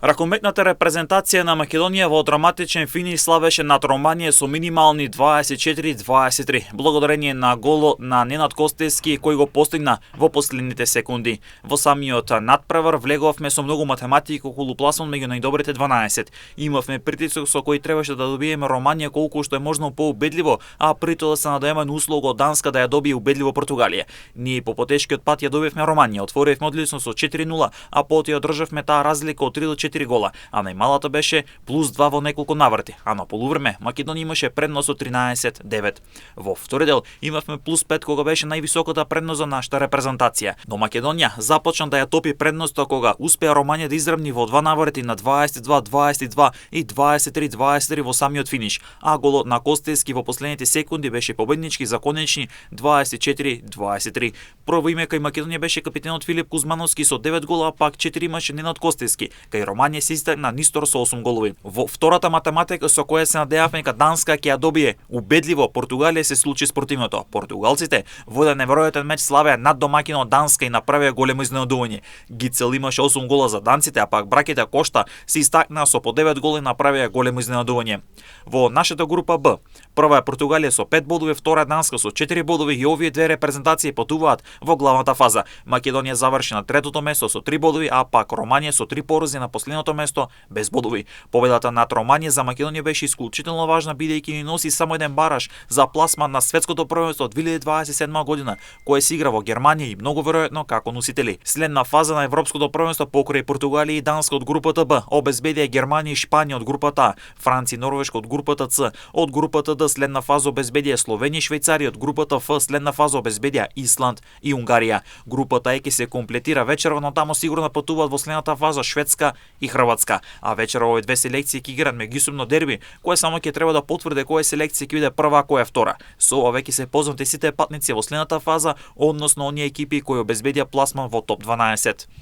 Ракометната репрезентација на Македонија во драматичен финиш славеше над Романија со минимални 24-23, благодарение на голот на Ненад Костевски кој го постигна во последните секунди. Во самиот надпревар влеговме со многу математика околу пласман меѓу најдобрите 12. Имавме притисок со кој требаше да добиеме Романија колку што е можно поубедливо, а при тоа се надеваме на услуга од Данска да ја добие убедливо Португалија. Ние по потешкиот пат ја добивме Романија, отворивме одлично со 4-0, а потоа ја одржавме таа разлика од 3 до 4 гола, а најмалата беше +2 во неколку наврати, а на полувреме Македонија имаше предност од 13-9. Во втори дел имавме +5 кога беше највисоката предност за нашата репрезентација, но Македонија започна да ја топи предноста кога успеа Романија да изравни во 2 наврати на 22-22 и 23-23 во самиот финиш, а голот на Костевски во последните секунди беше победнички за конечни 24-23. Прво име кај Македонија беше капитенот Филип Кузмановски со 9 гола, а пак 4 имаше Ненад Костевски, кај Романија се истакна Нистор со 8 голови. Во втората математика со која се надевавме дека Данска ќе ја добие убедливо Португалија, се случи спротивното. Португалците во еден неверојатен меч славеа над домаќинот Данска и направија големо изненадување. Гицел имаше 8 гола за данците, а пак браќите Кошта се истакнаа со по 9 голи и направија големо изненадување. Во нашата група Б, прва е Португалија со 5 бодови, втора е Данска со 4 бодови и овие две репрезентации патуваат во главната фаза. Македонија заврши на третото место со 3 бодови, а пак Романија со 3 порази на последното место без бодови. Победата над Романија за Македонија беше исклучително важна, бидејќи ни носи само еден бараж за пласман на светското првенство од 2027 година, кое се игра во Германија и многу веројатно како носители. Следна фаза на европското првенство покрај Португалија и Данска од групата Б обезбедија Германија и Шпанија од групата А, Франција и Норвешка од групата С, од групата Д следна фаза обезбедија Словенија и Швајцарија, од групата Ф следна фаза обезбедија Исланд и Унгарија. Групата Е ќе се комплетира вечерва, но тамо сигурно патуваат во следната фаза Шведска и Хрватска, а вечера овие две селекции ќе играат меѓусебно дерби, кое само ќе треба да потврди која селекција ќе биде прва, а која е втора. Со ова веќе се познати сите патници во следната фаза, односно оние екипи кои обезбедија пласман во топ 12.